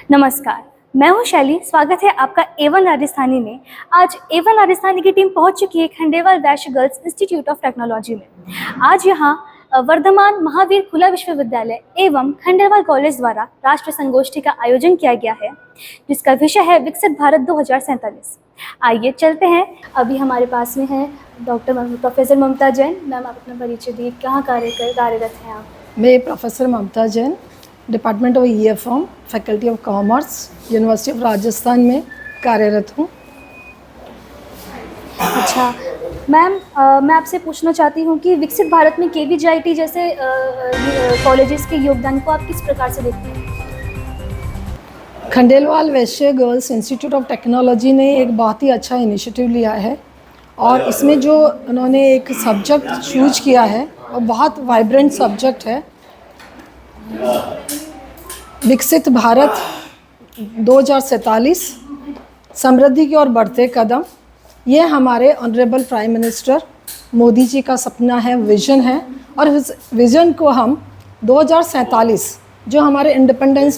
नमस्कार, मैं हूं शैली। स्वागत है आपका A1 राजस्थानी में। आज A1 राजस्थानी की टीम पहुंच चुकी है खंडेलवाल वैश्य गर्ल्स इंस्टीट्यूट ऑफ टेक्नोलॉजी में। आज यहां वर्धमान महावीर खुला विश्वविद्यालय एवं खंडेलवाल कॉलेज द्वारा राष्ट्रीय संगोष्ठी का आयोजन किया गया है, जिसका विषय है विकसित भारत 2047। आइए चलते हैं। अभी हमारे पास में है प्रोफेसर ममता जैन। मैम, आप अपना परिचय दिए, कहाँ कार्यरत हैं आप? मैं professor Mamta Jain, department of EFM, faculty of commerce, university of Rajasthan में कार्यरत हूँ। अच्छा मैम, मैं आपसे पूछना चाहती हूँ कि विकसित भारत में KVJIT जैसे कॉलेजेस के योगदान को आप किस प्रकार से देखते हैं? खंडेलवाल वैश्य गर्ल्स इंस्टीट्यूट ऑफ टेक्नोलॉजी ने एक बहुत ही अच्छा इनिशिएटिव लिया है और इसमें जो उन्होंने एक सब्जेक्ट चूज किया है वो बहुत वाइब्रेंट सब्जेक्ट है। विकसित भारत 2047, समृद्धि की ओर बढ़ते कदम। ये हमारे honourable prime minister Modi ji का सपना है, विज़न है, और इस विज़न को हम 2047 जो हमारे इंडिपेंडेंस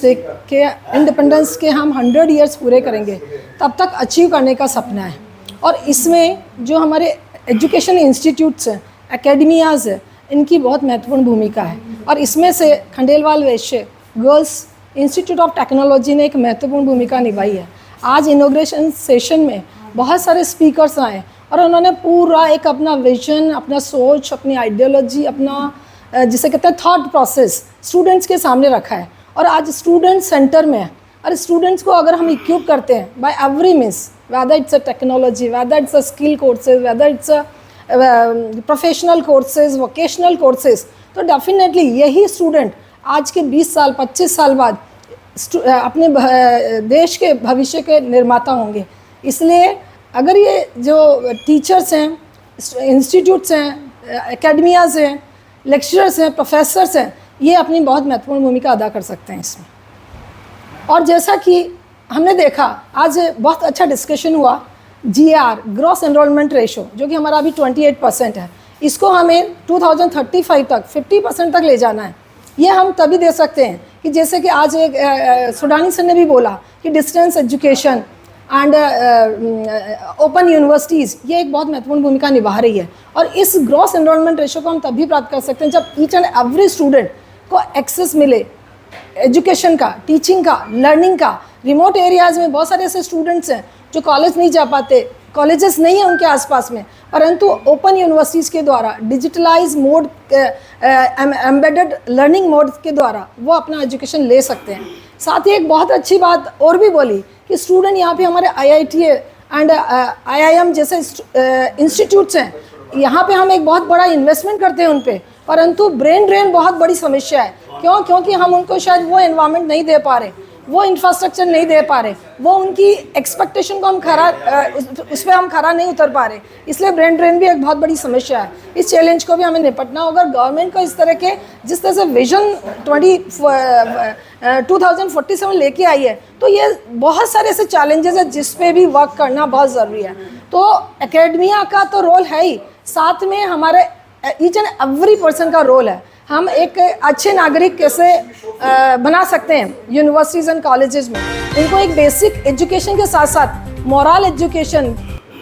के हम 100 ईयर्स पूरे करेंगे तब तक अचीव करने का सपना है। और इसमें जो हमारे एजुकेशन इंस्टीट्यूट्स हैं, एकेडमियाज़ हैं, इनकी बहुत महत्वपूर्ण भूमिका है। और इसमें से खंडेलवाल वैश्य गर्ल्स इंस्टीट्यूट ऑफ टेक्नोलॉजी ने एक महत्वपूर्ण भूमिका निभाई है। आज इनॉग्रेशन सेशन में बहुत सारे स्पीकर्स आए और उन्होंने पूरा एक अपना विजन, अपना सोच, अपनी आइडियोलॉजी, अपना जिसे कहते हैं थॉट प्रोसेस स्टूडेंट्स के सामने रखा है। और आज स्टूडेंट सेंटर में है और स्टूडेंट्स को अगर हम इक्विप करते हैं by every means, whether it's a technology, whether it's a skill courses, whether it's a professional courses, vocational courses, तो डेफिनेटली यही स्टूडेंट आज के 20 साल 25 साल बाद अपने देश के भविष्य के निर्माता होंगे। इसलिए अगर ये जो टीचर्स हैं, इंस्टीट्यूट्स हैं, एकेडमियाज़ हैं, लेक्चरर्स हैं, प्रोफेसर्स हैं, ये अपनी बहुत महत्वपूर्ण भूमिका अदा कर सकते हैं इसमें। और जैसा कि हमने देखा, आज बहुत अच्छा डिस्कशन हुआ GR, ग्रॉस एनरोलमेंट रेशो, जो कि हमारा अभी 28% है। इसको हमें 2035 तक 50% तक ले जाना है। ये हम तभी दे सकते हैं कि जैसे कि आज एक सुडानी सर ने भी बोला कि distance education and open universities ये एक बहुत महत्वपूर्ण भूमिका निभा रही है। और इस ग्रॉस एनरोलमेंट रेशो को हम तभी प्राप्त कर सकते हैं जब ईच एंड एवरी स्टूडेंट को एक्सेस मिले एजुकेशन का, टीचिंग का, लर्निंग का। रिमोट एरियाज़ में बहुत सारे ऐसे स्टूडेंट्स हैं जो कॉलेज नहीं जा पाते, कॉलेजेस नहीं है उनके आसपास में, परंतु ओपन यूनिवर्सिटीज़ के द्वारा digitalise mode, embedded learning mode के द्वारा वो अपना एजुकेशन ले सकते हैं। साथ ही एक बहुत अच्छी बात और भी बोली कि स्टूडेंट यहाँ पे हमारे IIT एंड IIM जैसे इंस्टीट्यूट्स हैं, यहाँ पे हम एक बहुत बड़ा इन्वेस्टमेंट करते हैं उन पे, परंतु ब्रेन ड्रेन बहुत बड़ी समस्या है। क्यों? क्योंकि हम उनको शायद वो एनवायरनमेंट नहीं दे पा रहे, वो इंफ्रास्ट्रक्चर नहीं दे पा रहे, वो उनकी एक्सपेक्टेशन को हम उस पर हम खरा नहीं उतर पा रहे। इसलिए ब्रेन ड्रेन भी एक बहुत बड़ी समस्या है। इस चैलेंज को भी हमें निपटना होगा। गवर्नमेंट को इस तरह के जिस तरह से विजन 2047 लेके आई है, तो ये बहुत सारे ऐसे चैलेंजेस है जिस पे भी वर्क करना बहुत ज़रूरी है। तो एकेडमिया का तो रोल है ही, साथ में हमारे ईच एंड एवरी पर्सन का रोल है। हम एक अच्छे नागरिक कैसे बना सकते हैं यूनिवर्सिटीज़ एंड कॉलेजेस में। उनको एक बेसिक एजुकेशन के साथ साथ मॉरल एजुकेशन,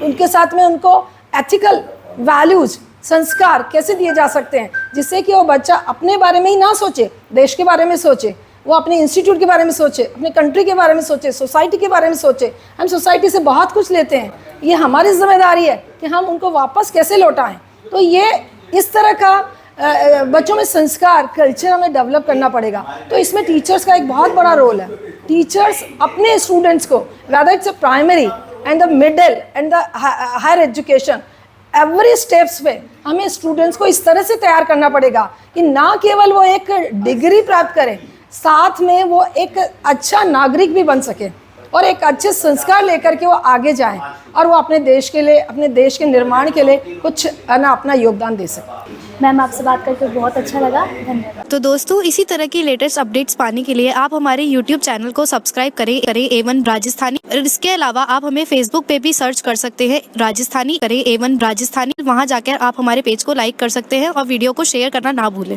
उनके साथ में उनको एथिकल वैल्यूज़, संस्कार कैसे दिए जा सकते हैं, जिससे कि वो बच्चा अपने बारे में ही ना सोचे, देश के बारे में सोचे, वो अपने इंस्टीट्यूट के बारे में सोचे, अपने कंट्री के बारे में सोचे, सोसाइटी के बारे में सोचे। हम सोसाइटी से बहुत कुछ लेते हैं, ये हमारी जिम्मेदारी है कि हम उनको वापस कैसे लौटाएं। तो ये इस तरह का बच्चों में संस्कार, कल्चर हमें डेवलप करना पड़ेगा। तो इसमें टीचर्स का एक बहुत बड़ा रोल है। टीचर्स अपने स्टूडेंट्स को, whether it's a primary and the middle and the higher education, every steps पे हमें स्टूडेंट्स को इस तरह से तैयार करना पड़ेगा कि ना केवल वो एक डिग्री प्राप्त करें, साथ में वो एक अच्छा नागरिक भी बन सके और एक अच्छे संस्कार लेकर के वो आगे जाएं और वो अपने देश के लिए, अपने देश के निर्माण के लिए कुछ अपना योगदान दे सकें। मैम, आपसे बात करके बहुत अच्छा लगा, धन्यवाद। तो दोस्तों, इसी तरह की लेटेस्ट अपडेट्स पाने के लिए आप हमारे YouTube चैनल को सब्सक्राइब करें A1 राजस्थानी। और इसके अलावा आप हमें Facebook पे भी सर्च कर सकते हैं राजस्थानी, करें A1 राजस्थानी। वहां जाकर आप हमारे पेज को लाइक कर सकते हैं और वीडियो को शेयर करना ना भूलें।